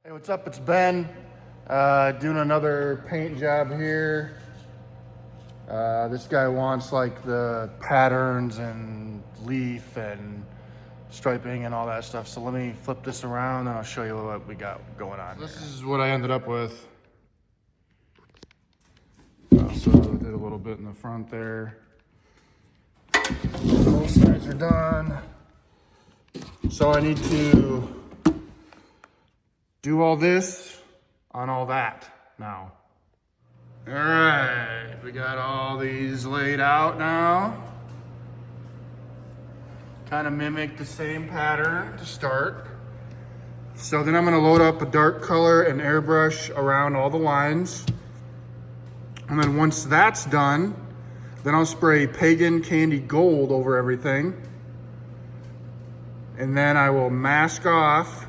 Hey, what's up? It's Ben, doing another paint job here. This guy wants like the patterns and leaf and striping and all that stuff. So let me flip this around and I'll show you what we got going on. This is what I ended up with. So I did a little bit in the front there. Both sides are done. So I need to do all this on all that now. All right, we got all these laid out now. Kind of mimic the same pattern to start. So then I'm gonna load up a dark color and airbrush around all the lines. And then once that's done, then I'll spray Hagen Candy Gold over everything. And then I will mask off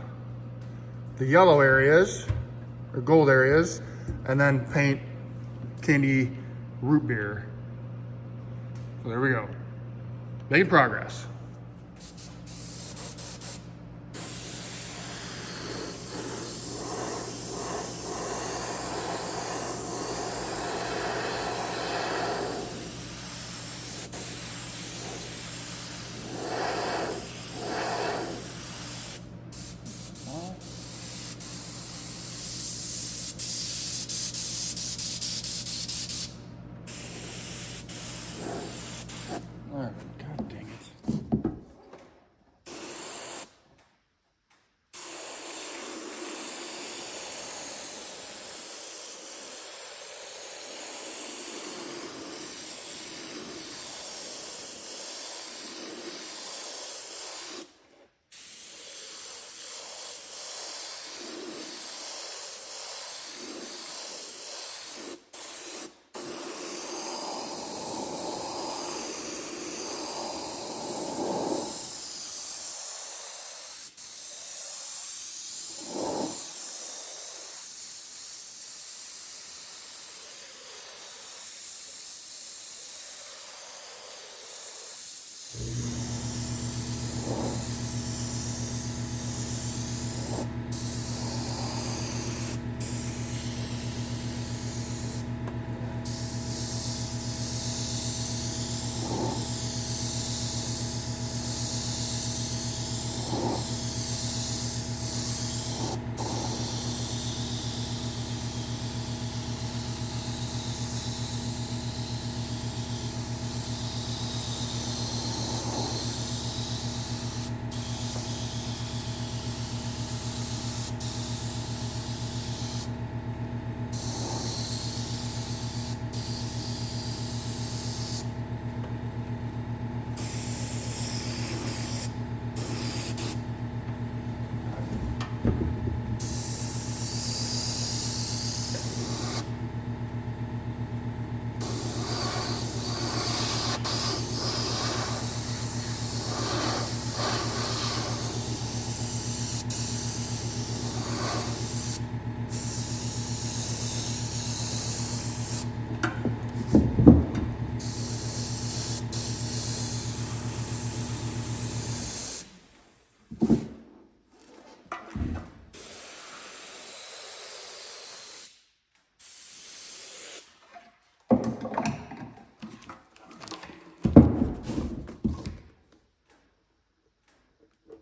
the yellow areas, or gold areas, and then paint candy root beer. So there we go. Making progress. God dang it.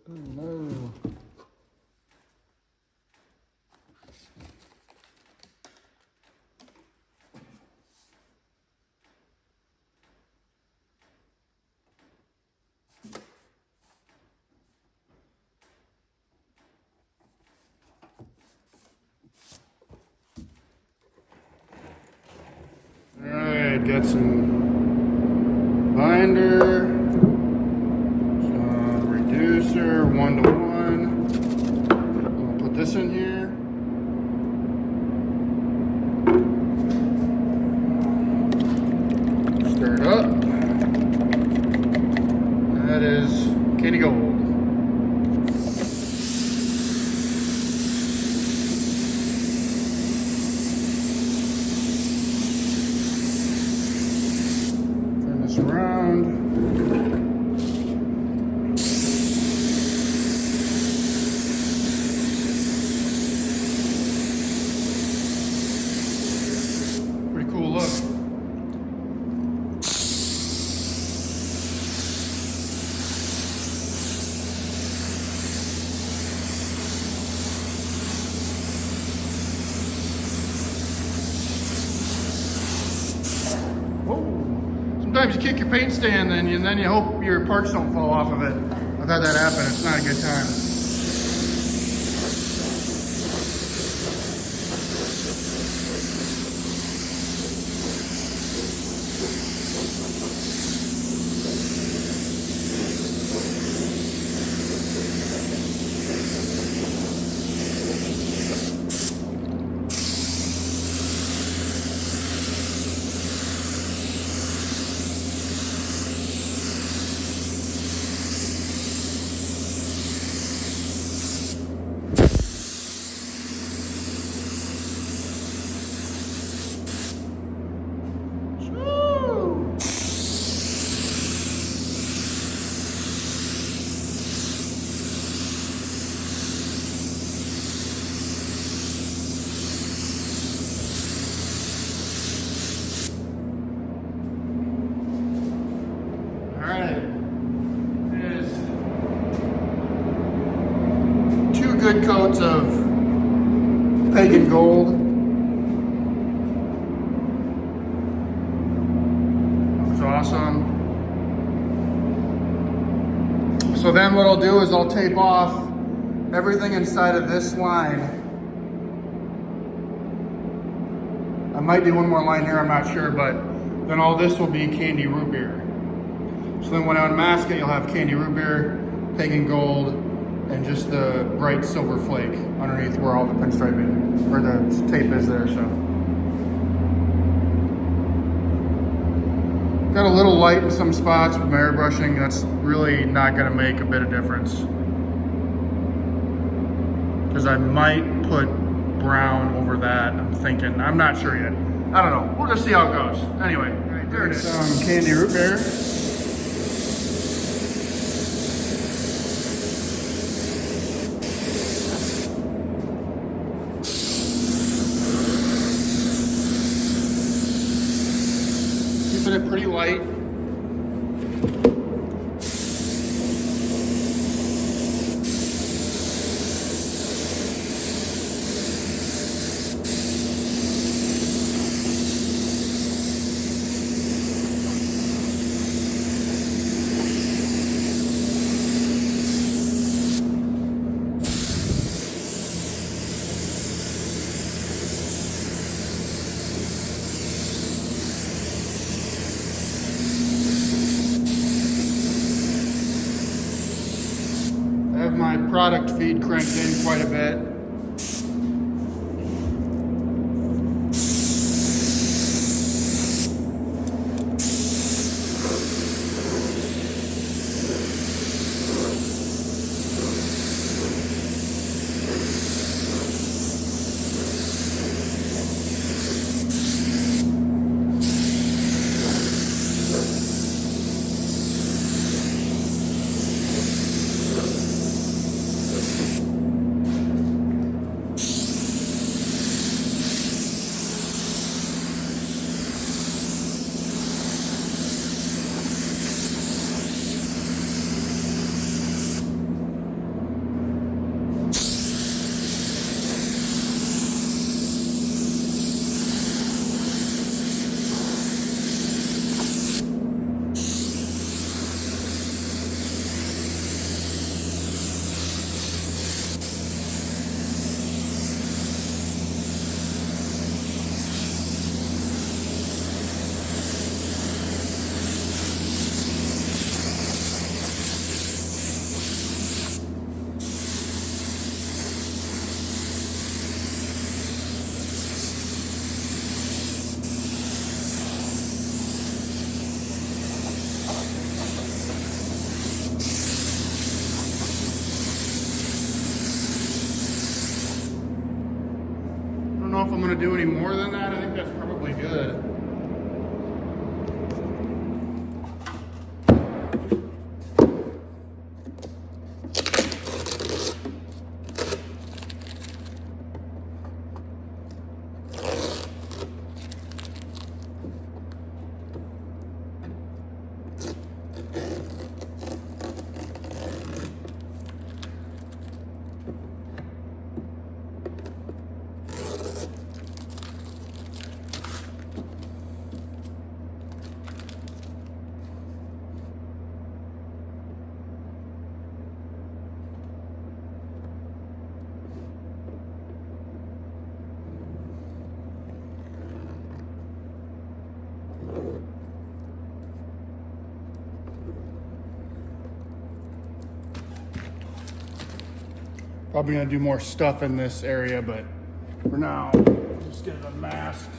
No. All right, got some binder, some reducer, 1:1. I'll put this in here. Stir it up. That is candy gold. Around. you kick your paint stand, and then you hope your parts don't fall off of it. I've had that happen. It's not a good time. Good coats of pagan gold. That's awesome. So then what I'll do is I'll tape off everything inside of this line. I might do one more line here, I'm not sure, but then all this will be candy root beer. So then when I unmask it, you'll have candy root beer, pagan gold, and just the bright silver flake underneath where all the pinstriping or the tape is there. So got a little light in some spots with my airbrushing. That's really not going to make a bit of difference because I might put brown over that. I'm thinking, I'm not sure yet. I don't know. We'll just see how it goes. Anyway, right, there it is. Some candy root beer. It pretty light. My product feed cranked in quite a bit. Know if I'm going to do any more than that. I think that's probably good. Probably gonna do more stuff in this area, but for now, just get it unmasked.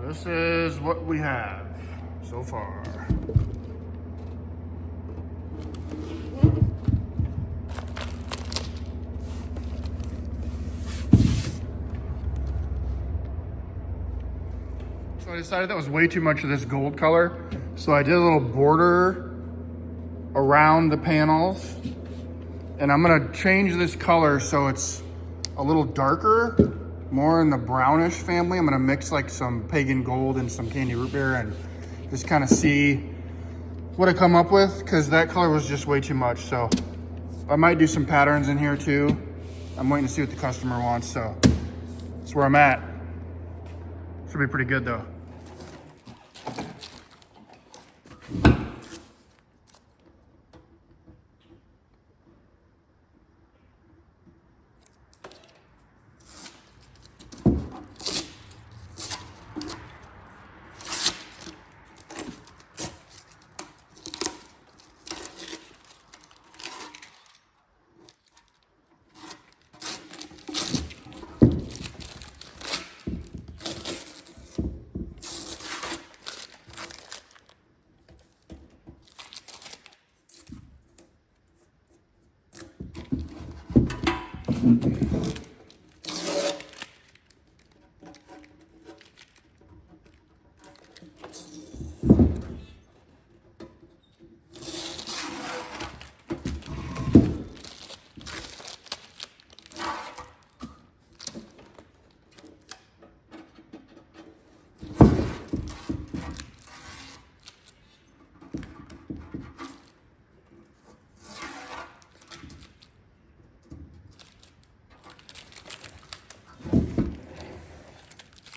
This is what we have so far. So I decided that was way too much of this gold color. So I did a little border around the panels, and I'm gonna change this color so it's a little darker, more in the brownish family. I'm gonna mix like some pagan gold and some candy root beer and just kind of see what I come up with, because that color was just way too much. So I might do some patterns in here too. I'm waiting to see what the customer wants, so that's where I'm at. Should be pretty good though.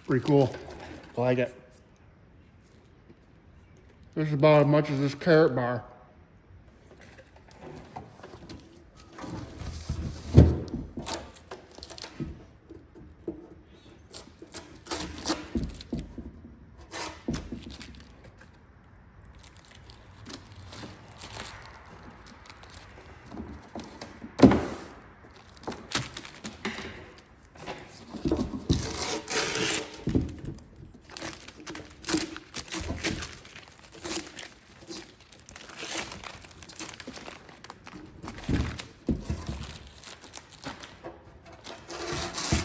Pretty cool. I like it. This is about as much as this carrot bar.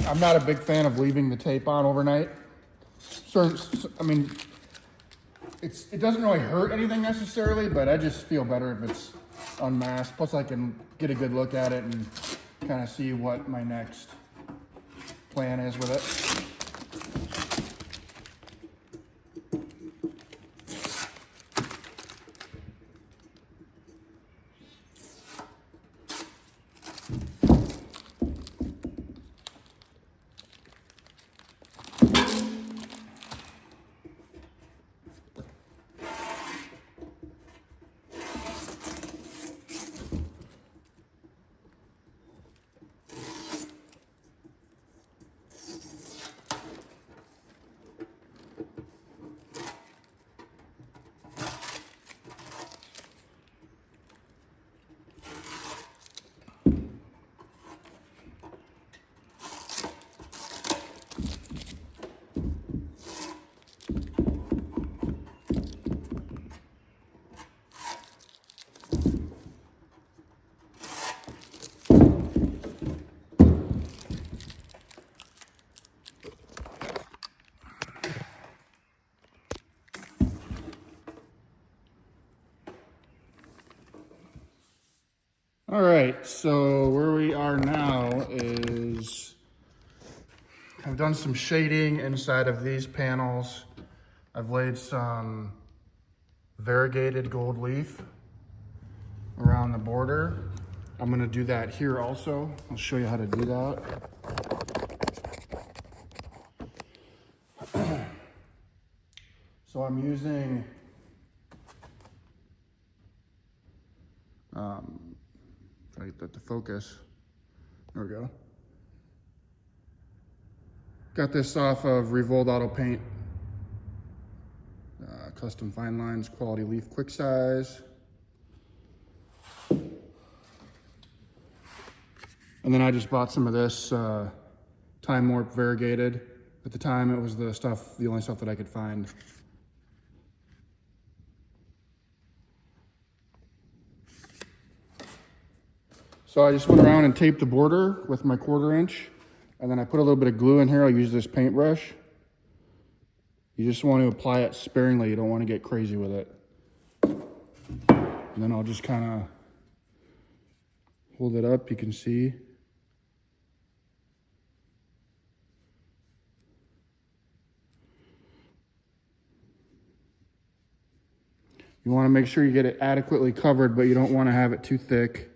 I'm not a big fan of leaving the tape on overnight. So I mean, it doesn't really hurt anything necessarily, but I just feel better if it's unmasked. Plus I can get a good look at it and kind of see what my next plan is with it. All right, so where we are now is I've done some shading inside of these panels. I've laid some variegated gold leaf around the border. I'm gonna do that here also. I'll show you how to do that. So I'm using try to get that to focus. There we go. Got this off of Revolt Auto Paint. Custom fine lines, quality leaf, quick size. And then I just bought some of this time warp variegated. At the time it was the only stuff that I could find. So I just went around and taped the border with my 1/4 inch, and then I put a little bit of glue in here. I'll use this paintbrush. You just want to apply it sparingly. You don't want to get crazy with it. And then I'll just kind of hold it up. You can see. You want to make sure you get it adequately covered, but you don't want to have it too thick.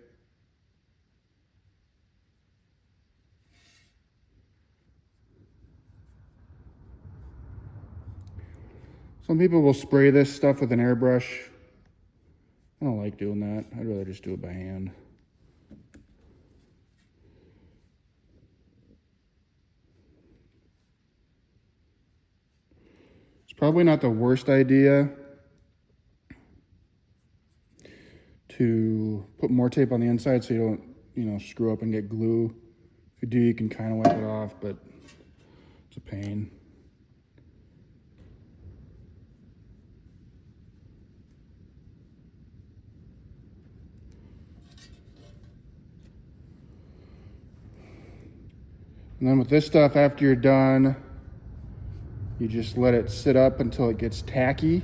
Some people will spray this stuff with an airbrush. I don't like doing that. I'd rather just do it by hand. It's probably not the worst idea to put more tape on the inside so you don't, screw up and get glue. If you do, you can kind of wipe it off, but it's a pain. And then with this stuff, after you're done, you just let it sit up until it gets tacky.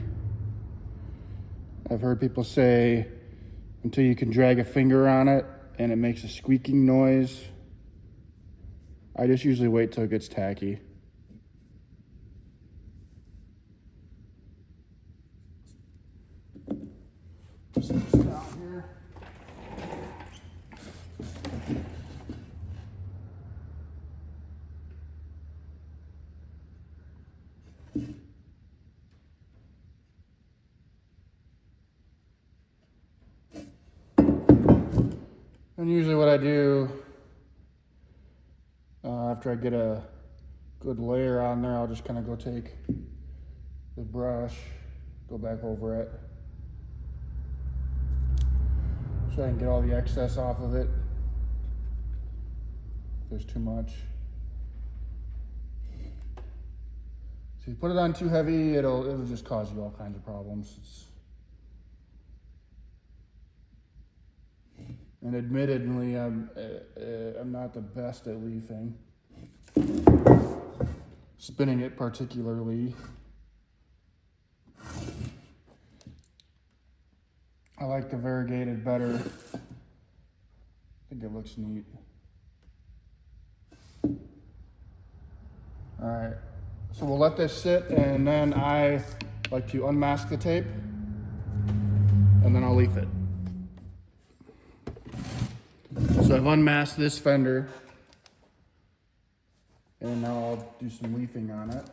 I've heard people say until you can drag a finger on it and it makes a squeaking noise. I just usually wait till it gets tacky. Just down here. And usually what I do, after I get a good layer on there, I'll just kind of go take the brush, go back over it, so I can get all the excess off of it, if there's too much. So if you put it on too heavy, it'll just cause you all kinds of problems. And admittedly, I'm not the best at leafing. Spinning it particularly. I like the variegated better. I think it looks neat. All right, so we'll let this sit, and then I like to unmask the tape, and then I'll leaf it. So I've unmasked this fender, and now I'll do some leafing on it.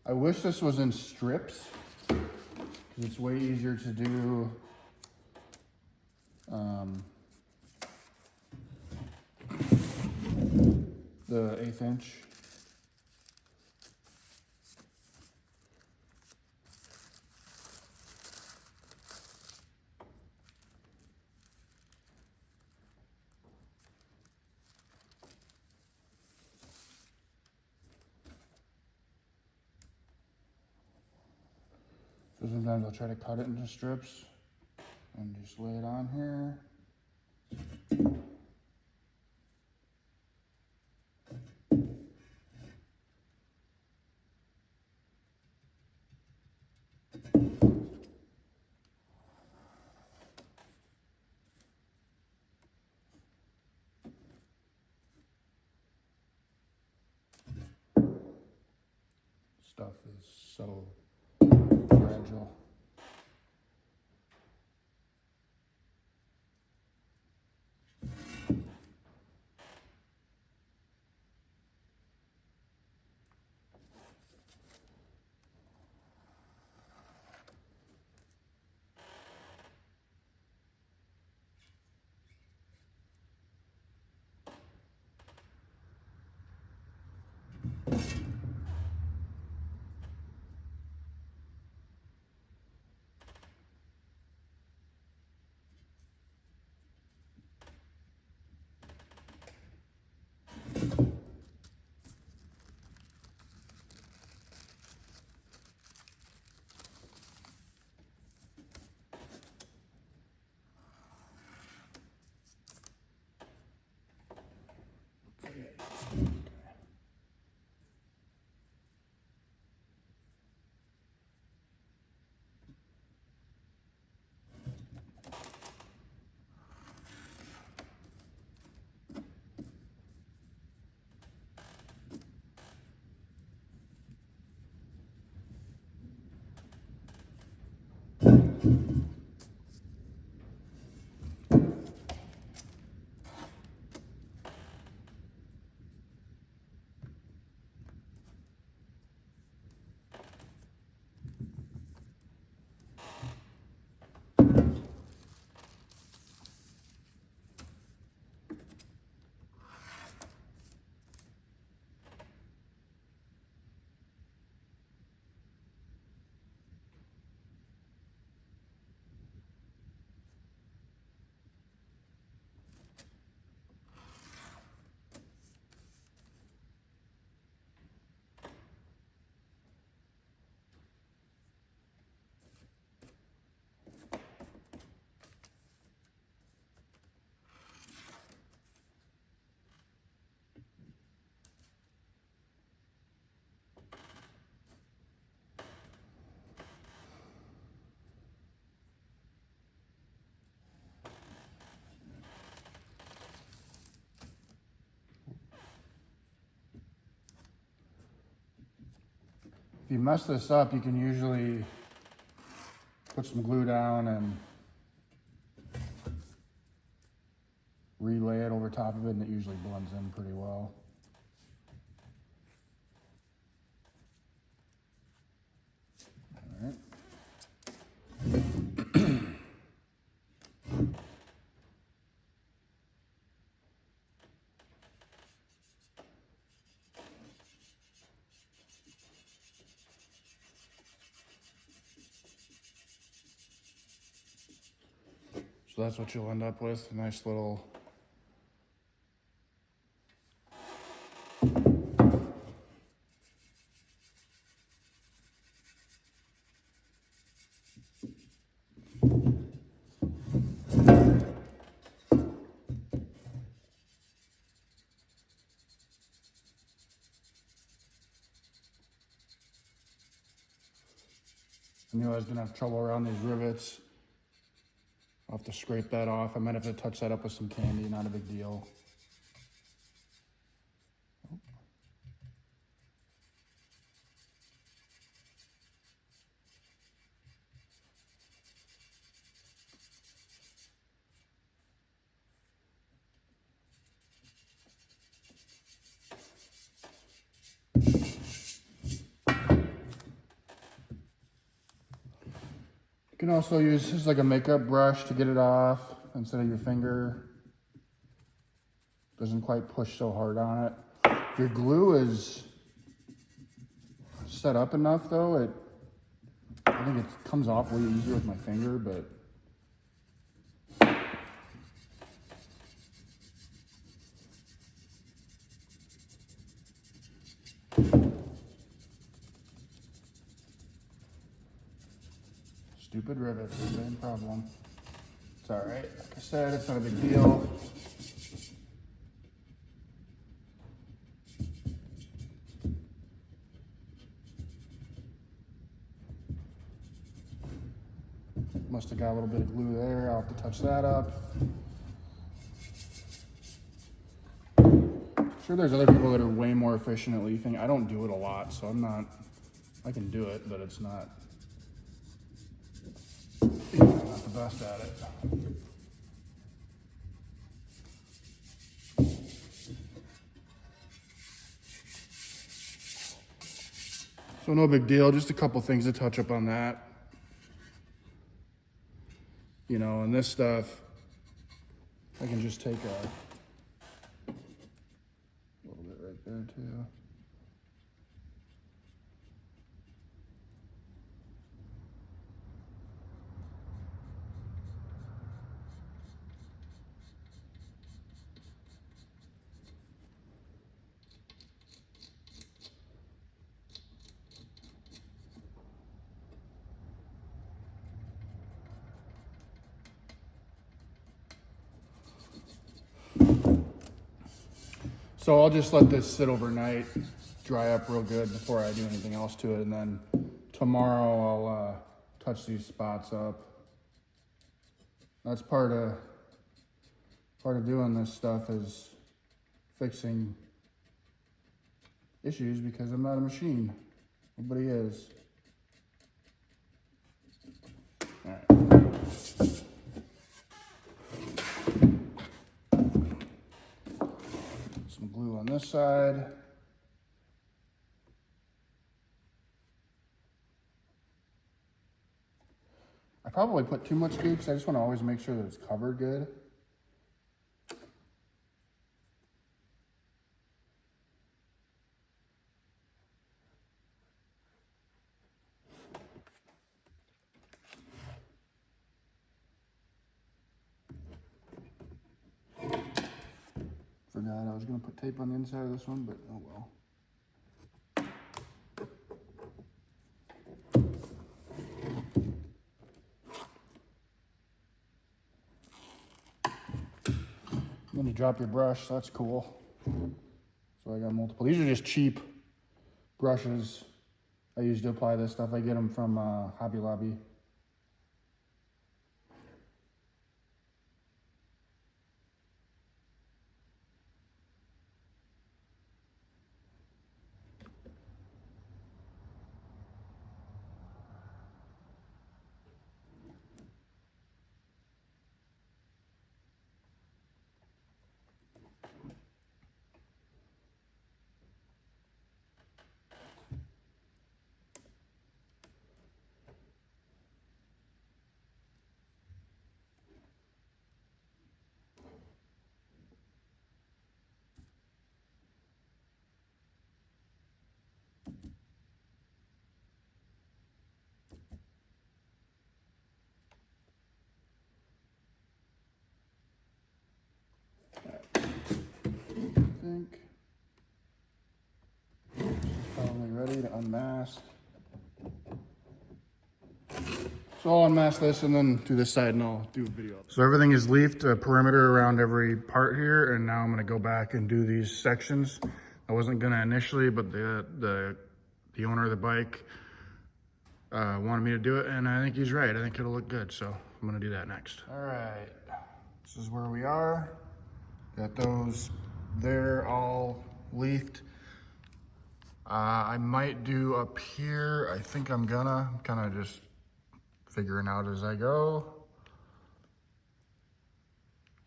I wish this was in strips, because it's way easier to do the 1/8 inch. So sometimes I'll try to cut it into strips and just lay it on here. Stuff is so fragile. If you mess this up, you can usually put some glue down and relay it over top of it, and it usually blends in pretty well. All right. So that's what you'll end up with, a nice little I knew I was gonna have trouble around these rivets. I'll have to scrape that off. I might have to touch that up with some candy, not a big deal. You can also use this like a makeup brush to get it off instead of your finger. Doesn't quite push so hard on it. If your glue is set up enough though, I think it comes off way easier with my finger, but stupid rivets, same problem. It's all right. Like I said, it's not a big deal. Must have got a little bit of glue there. I'll have to touch that up. Sure, there's other people that are way more efficient at leafing. I don't do it a lot, so I can do it, but it's not the best at it. So no big deal, just a couple things to touch up on that. You know, and this stuff, I can just take a little bit right there too. So I'll just let this sit overnight, dry up real good before I do anything else to it, and then tomorrow I'll touch these spots up. That's part of doing this stuff is fixing issues because I'm not a machine. Nobody is. All right. Some glue on this side. I probably put too much glue because I just want to always make sure that it's covered good. Forgot I was going to put tape on the inside of this one, but oh well. Then you drop your brush, so that's cool. So I got multiple. These are just cheap brushes I use to apply this stuff. I get them from Hobby Lobby. ready to unmask. So I'll unmask this and then do this side and I'll do a video. So everything is leafed perimeter around every part here, and now I'm gonna go back and do these sections. I wasn't gonna initially, but the owner of the bike wanted me to do it, and I think he's right. I think it'll look good, so I'm gonna do that next. All right, this is where we are. Got those there all leafed. I might do up here. I think I'm gonna kind of just figuring out as I go.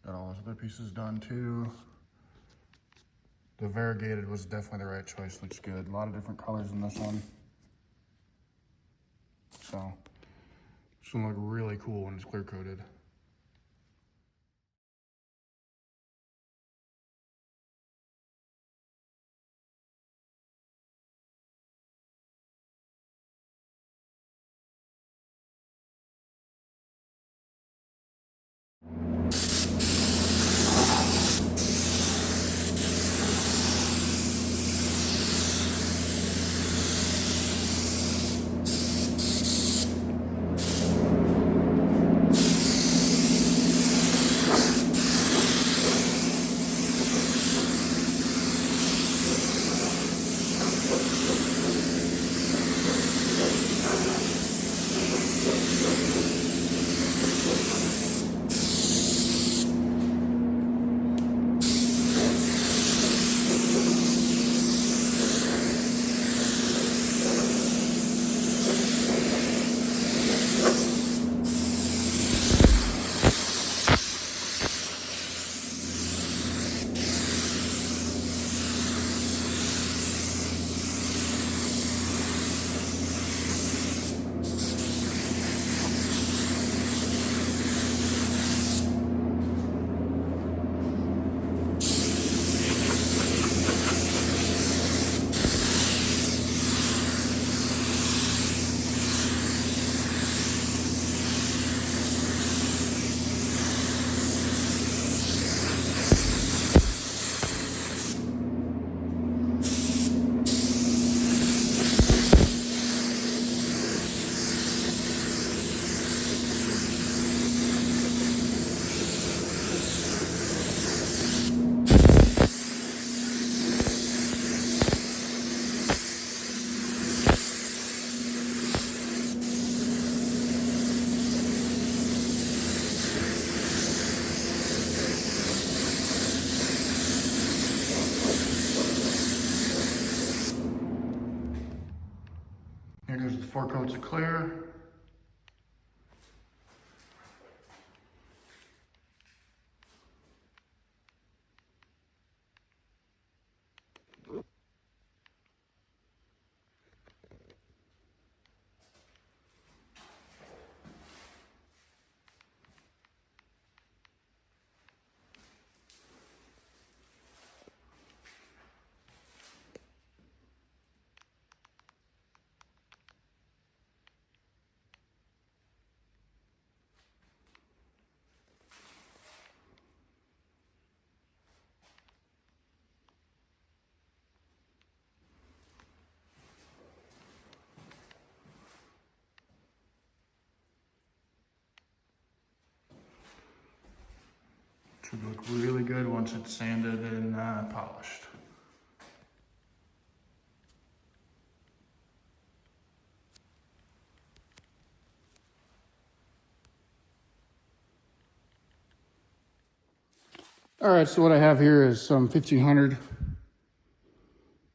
Got all those other pieces done too. The variegated was definitely the right choice. Looks good. A lot of different colors in this one. So it's gonna look really cool when it's clear coated. Here goes the 4 coats of clear. Should look really good once it's sanded and polished. All right, so what I have here is some 1500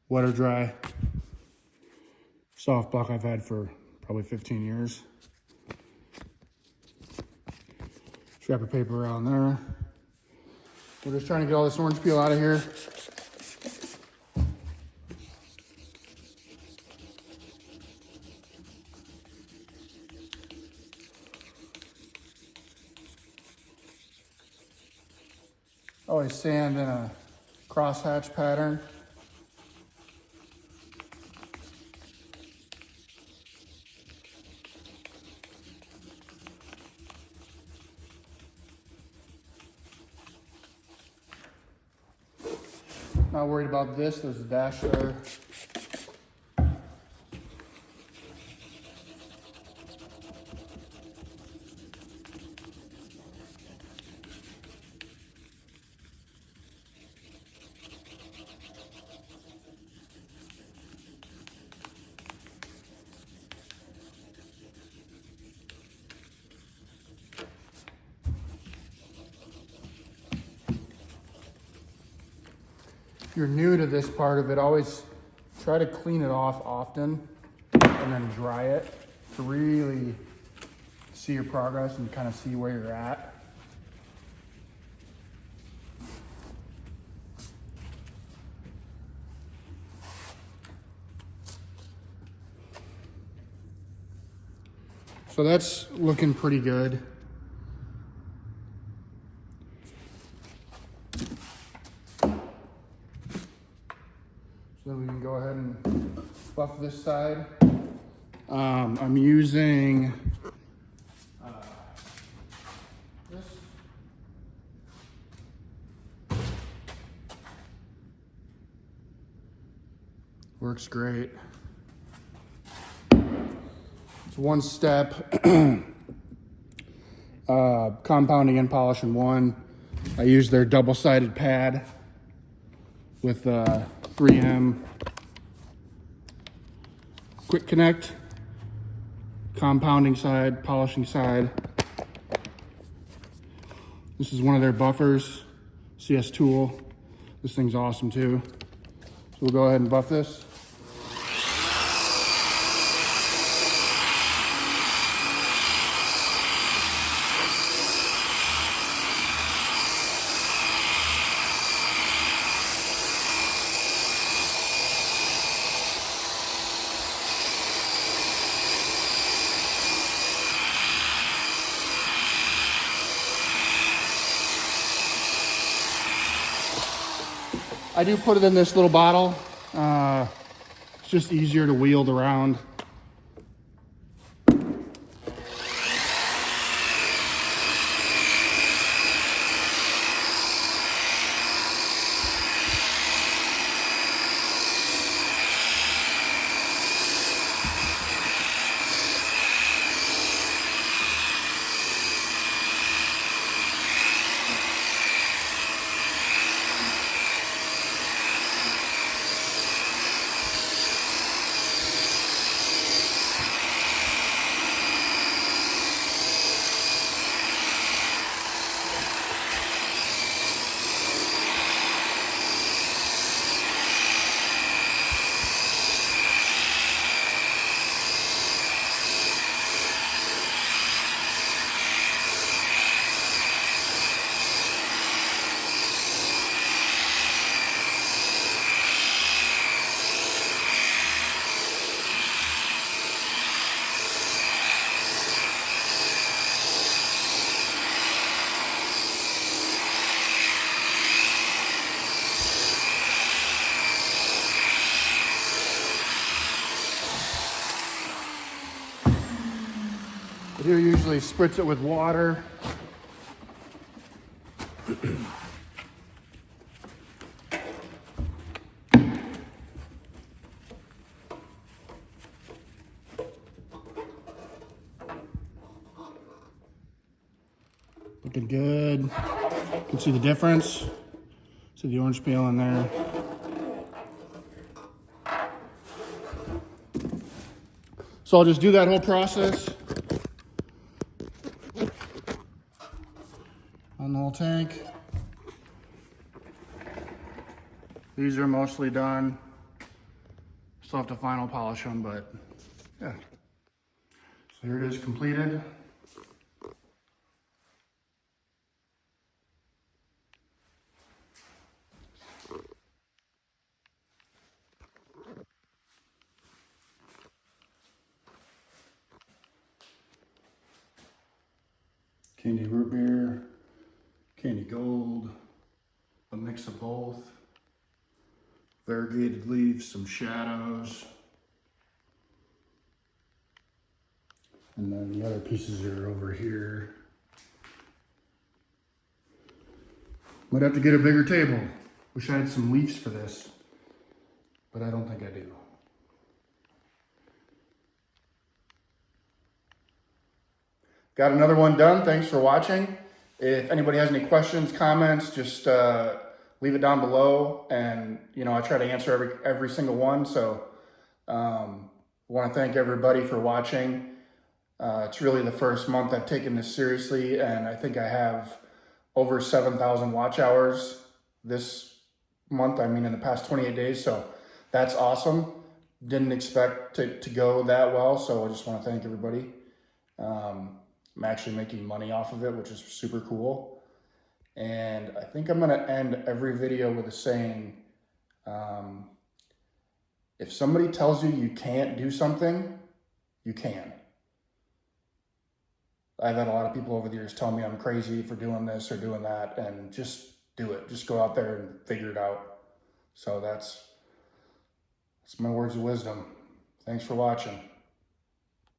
wet or dry soft block I've had for probably 15 years. Wrap of paper around there. We're just trying to get all this orange peel out of here. Always sand in a crosshatch pattern. Not worried about this, there's a dash there. you're new to this part of it, always try to clean it off often and then dry it to really see your progress and kind of see where you're at. So that's looking pretty good. So then we can go ahead and buff this side. I'm using this. Works great. It's one step. Compounding and polishing one. I use their double-sided pad with 3M quick connect. Compounding side, polishing side. This is one of their buffers, CS tool. This thing's awesome too. So we'll go ahead and buff this. I do put it in this little bottle. It's just easier to wield around. I do usually spritz it with water. Looking good. You can see the difference. See the orange peel in there. So I'll just do that whole process on the whole tank. These are mostly done. Still have to final polish them, but yeah. So here it is completed. Candy root beer, candy gold, a mix of both, variegated leaves, some shadows, and then the other pieces are over here. Might have to get a bigger table. Wish I had some leaves for this, but I don't think I do. Got another one done. Thanks for watching. If anybody has any questions, comments, just leave it down below, and I try to answer every single one. So want to thank everybody for watching. It's really the first month I've taken this seriously, and I think I have over 7,000 watch hours this month, I mean in the past 28 days. So that's awesome. Didn't expect to go that well. So I just want to thank everybody. I'm actually making money off of it, which is super cool. And I think I'm going to end every video with a saying, if somebody tells you you can't do something, you can. I've had a lot of people over the years tell me I'm crazy for doing this or doing that, and just do it. Just go out there and figure it out. So that's my words of wisdom. Thanks for watching.